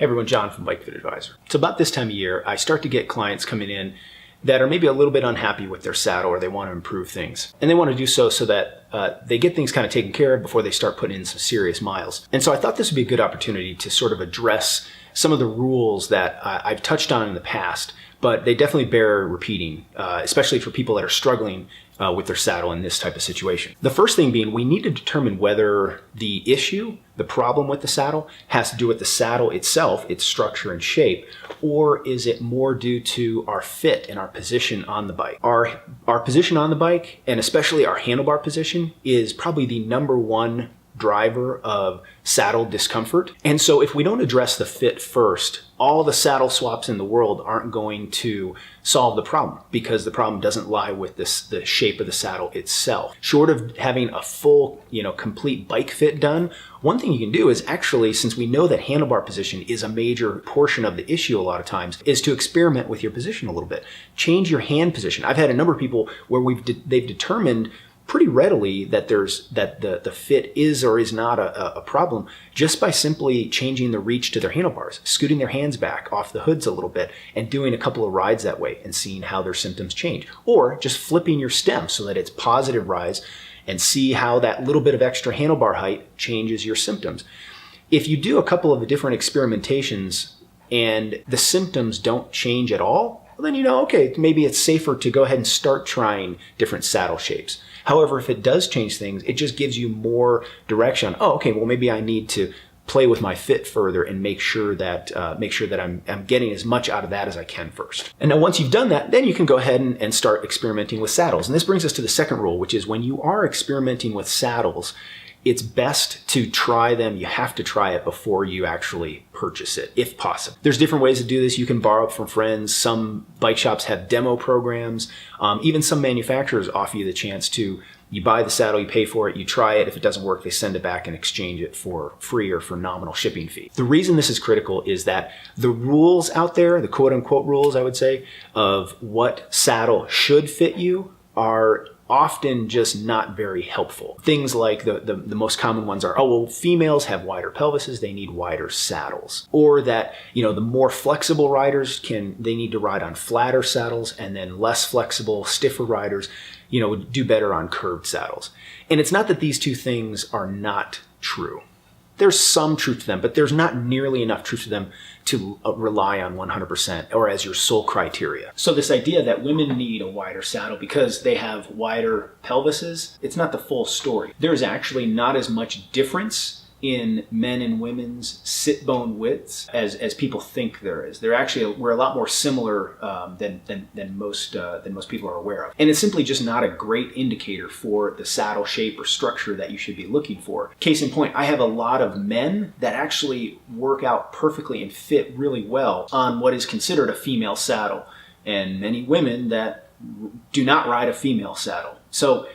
Hey everyone, John from Bike Fit Advisor. It's about this time of year, I start to get clients coming in that are maybe a little bit unhappy with their saddle or they want to improve things. And they want to do so that they get things kind of taken care of before they start putting in some serious miles. And so I thought this would be a good opportunity to sort of address some of the rules that I've touched on in the past, but they definitely bear repeating, especially for people that are struggling with their saddle in this type of situation. The first thing being, we need to determine whether the issue, the problem with the saddle, has to do with the saddle itself, its structure and shape, or is it more due to our fit and our position on the bike? Our position on the bike, and especially our handlebar position, is probably the number one driver of saddle discomfort. And so if we don't address the fit first, all the saddle swaps in the world aren't going to solve the problem, because the problem doesn't lie with the shape of the saddle itself. Short of having a full, complete bike fit done, one thing you can do is actually, since we know that handlebar position is a major portion of the issue a lot of times, is to experiment with your position a little bit. Change your hand position. I've had a number of people where they've determined pretty readily that the fit is or is not a problem just by simply changing the reach to their handlebars, scooting their hands back off the hoods a little bit and doing a couple of rides that way and seeing how their symptoms change. Or just flipping your stem so that it's positive rise and see how that little bit of extra handlebar height changes your symptoms. If you do a couple of different experimentations and the symptoms don't change at all, well, then okay, maybe it's safer to go ahead and start trying different saddle shapes. However, if it does change things, it just gives you more direction. Oh, okay, well maybe I need to play with my fit further and make sure that I'm getting as much out of that as I can first. And now once you've done that, then you can go ahead and start experimenting with saddles. And this brings us to the second rule, which is when you are experimenting with saddles, it's best to try them. You have to try it before you actually purchase it, if possible. There's different ways to do this. You can borrow it from friends. Some bike shops have demo programs. Even some manufacturers offer you the chance to, you buy the saddle, you pay for it, you try it. If it doesn't work, they send it back and exchange it for free or for nominal shipping fee. The reason this is critical is that the rules out there, the quote unquote rules, I would say, of what saddle should fit you are often just not very helpful. Things like the most common ones are, females have wider pelvises, they need wider saddles. Or that, the more flexible riders they need to ride on flatter saddles, and then less flexible, stiffer riders, would do better on curved saddles. And it's not that these two things are not true. There's some truth to them, but there's not nearly enough truth to them to rely on 100% or as your sole criteria. So this idea that women need a wider saddle because they have wider pelvises, it's not the full story. There's actually not as much difference in men and women's sit bone widths as people think there is. We're a lot more similar than most people are aware of. And it's simply just not a great indicator for the saddle shape or structure that you should be looking for. Case in point, I have a lot of men that actually work out perfectly and fit really well on what is considered a female saddle, and many women that do not ride a female saddle. So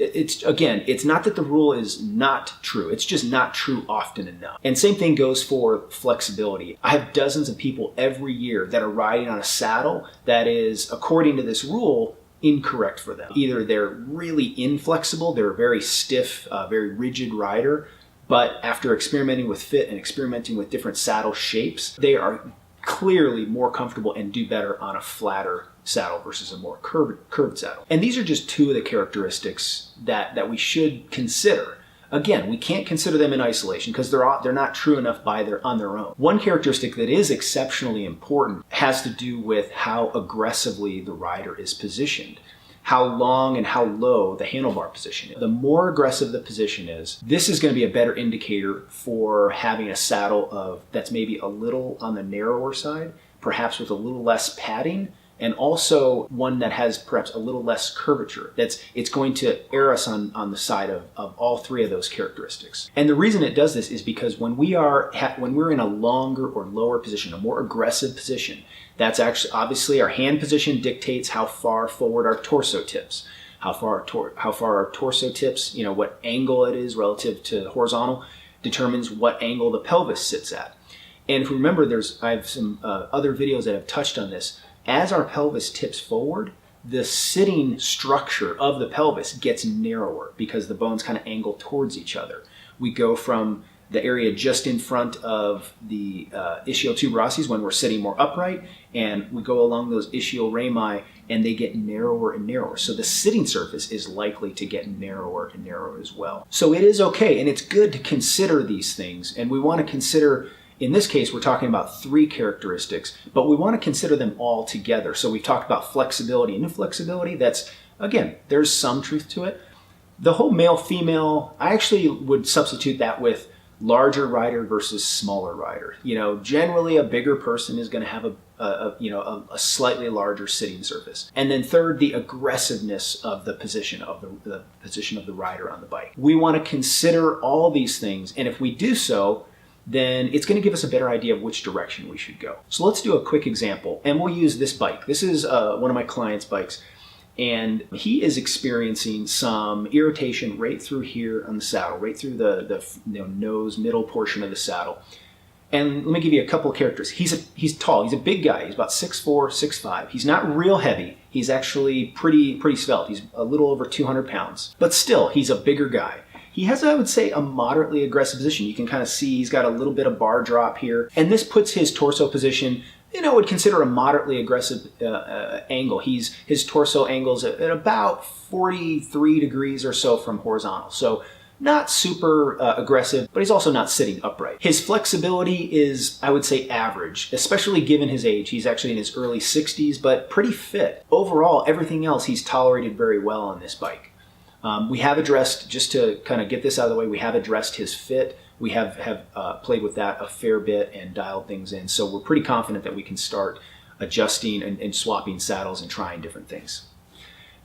it's not that the rule is not true. It's just not true often enough. And same thing goes for flexibility. I have dozens of people every year that are riding on a saddle that is, according to this rule, incorrect for them. Either they're really inflexible, they're a very stiff, very rigid rider, but after experimenting with fit and experimenting with different saddle shapes, they are clearly more comfortable and do better on a flatter saddle versus a more curved saddle. And these are just two of the characteristics that we should consider. Again, we can't consider them in isolation because they're not true enough on their own. One characteristic that is exceptionally important has to do with how aggressively the rider is positioned, how long and how low the handlebar position is. The more aggressive the position is, this is going to be a better indicator for having a saddle that's maybe a little on the narrower side, perhaps with a little less padding, and also one that has perhaps a little less curvature. It's going to err us on the side of all three of those characteristics. And the reason it does this is because when we're in a longer or lower position, a more aggressive position, that's actually obviously our hand position dictates how far forward our torso tips. How far our torso tips, what angle it is relative to horizontal, determines what angle the pelvis sits at. And if you remember, I have some other videos that have touched on this. As our pelvis tips forward, the sitting structure of the pelvis gets narrower because the bones kind of angle towards each other. We go from the area just in front of the ischial when we're sitting more upright, and we go along those ischial rami and they get narrower and narrower. So the sitting surface is likely to get narrower and narrower as well. So it is okay, and it's good to consider these things, and we want to consider, in this case, we're talking about 3 characteristics, but we want to consider them all together. So we've talked about flexibility and inflexibility. That's, again, there's some truth to it. The whole male-female, I actually would substitute that with larger rider versus smaller rider. Generally a bigger person is going to have a slightly larger sitting surface. And then third, the aggressiveness of the position of the position of the rider on the bike. We want to consider all these things, and if we do so, then it's going to give us a better idea of which direction we should go. So let's do a quick example, and we'll use this bike. This is one of my client's bikes, and he is experiencing some irritation right through here on the saddle, right through the nose, middle portion of the saddle. And let me give you a couple of characters. He's tall. He's a big guy. He's about 6'4", 6'5". He's not real heavy. He's actually pretty svelte. He's a little over 200 pounds. But still, he's a bigger guy. He has, I would say, a moderately aggressive position. You can kind of see he's got a little bit of bar drop here. And this puts his torso position, would consider a moderately aggressive angle. His torso angles at about 43 degrees or so from horizontal. So not super aggressive, but he's also not sitting upright. His flexibility is, I would say, average, especially given his age. He's actually in his early 60s, but pretty fit. Overall, everything else he's tolerated very well on this bike. We have addressed, just to kind of get this out of the way, we have addressed his fit. We have played with that a fair bit and dialed things in. So we're pretty confident that we can start adjusting and swapping saddles and trying different things.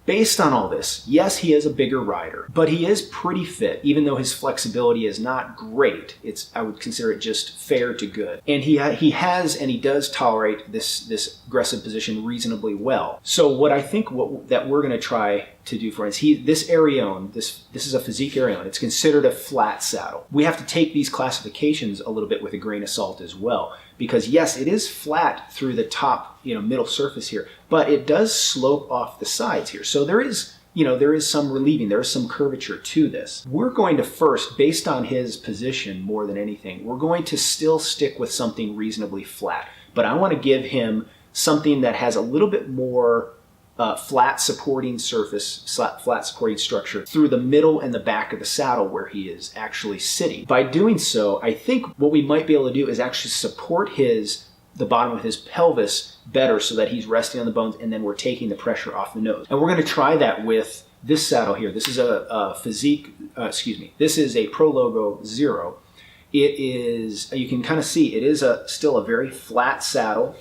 Based on all this, yes, he is a bigger rider, but he is pretty fit, even though his flexibility is not great. I would consider it just fair to good. And he does tolerate this aggressive position reasonably well. So what I think that we're going to try to do for instance, this Arione, this is a Fizik Arione. It's considered a flat saddle. We have to take these classifications a little bit with a grain of salt as well, because yes, it is flat through the top, middle surface here, but it does slope off the sides here. So there is some relieving, there is some curvature to this. We're going to first, based on his position more than anything, we're going to still stick with something reasonably flat, but I want to give him something that has a little bit more flat supporting surface, flat supporting structure through the middle and the back of the saddle where he is actually sitting. By doing so, I think what we might be able to do is actually support the bottom of his pelvis better so that he's resting on the bones, and then we're taking the pressure off the nose. And we're going to try that with this saddle here. This is a this is a Prologo Zero. It is, you can kind of see, it is still a very flat saddle.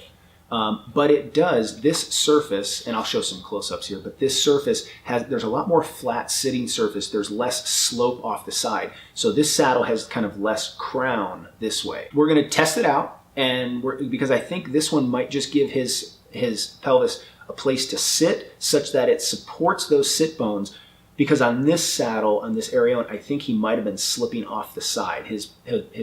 But it does, this surface, and I'll show some close-ups here, but this surface there's a lot more flat sitting surface. There's less slope off the side. So this saddle has kind of less crown this way. We're going to test it out, and because I think this one might just give his pelvis a place to sit such that it supports those sit bones, because on this saddle, on this Arione, I think he might have been slipping off the side. His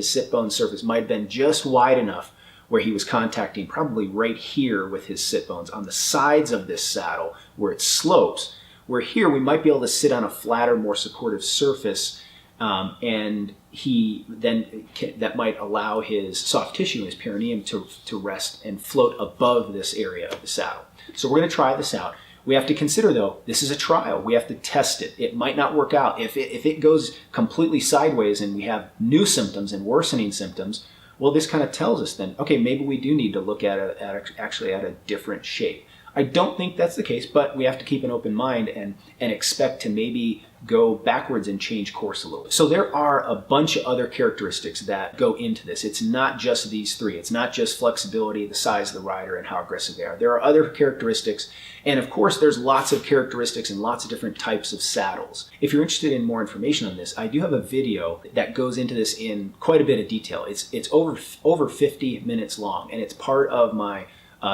sit bone surface might have been just wide enough where he was contacting probably right here with his sit bones on the sides of this saddle where it slopes, where here we might be able to sit on a flatter, more supportive surface, and that might allow his soft tissue, his perineum, to rest and float above this area of the saddle. So we're going to try this out. We have to consider, though, this is a trial. We have to test it. It might not work out. If it goes completely sideways and we have new symptoms and worsening symptoms, well, this kind of tells us then, okay, maybe we do need to look at a different shape. I don't think that's the case, but we have to keep an open mind and expect to maybe go backwards and change course a little bit. So there are a bunch of other characteristics that go into this. It's not just these 3. It's not just flexibility, the size of the rider, and how aggressive they are. There are other characteristics, and of course there's lots of characteristics and lots of different types of saddles. If you're interested in more information on this, I do have a video that goes into this in quite a bit of detail. It's over 50 minutes long, and it's part of my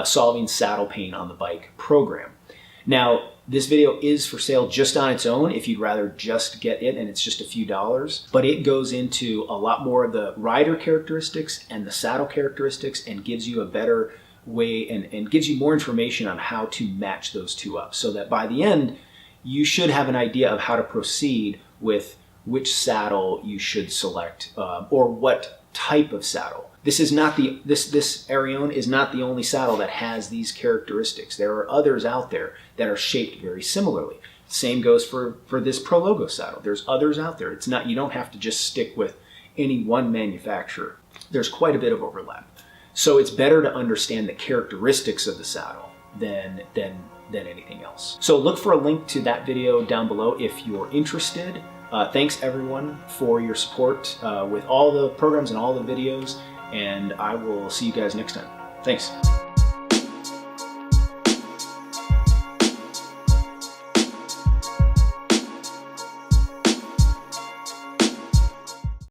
Solving Saddle Pain on the Bike program. Now, this video is for sale just on its own if you'd rather just get it, and it's just a few dollars, but it goes into a lot more of the rider characteristics and the saddle characteristics and gives you a better way and gives you more information on how to match those two up, so that by the end you should have an idea of how to proceed with which saddle you should select or what type of saddle. This Arione is not the only saddle that has these characteristics. There are others out there that are shaped very similarly. Same goes for this Prologo saddle. There's others out there. It's not, you don't have to just stick with any one manufacturer. There's quite a bit of overlap. So it's better to understand the characteristics of the saddle than anything else. So look for a link to that video down below if you're interested. Thanks everyone for your support with all the programs and all the videos, and I will see you guys next time. Thanks.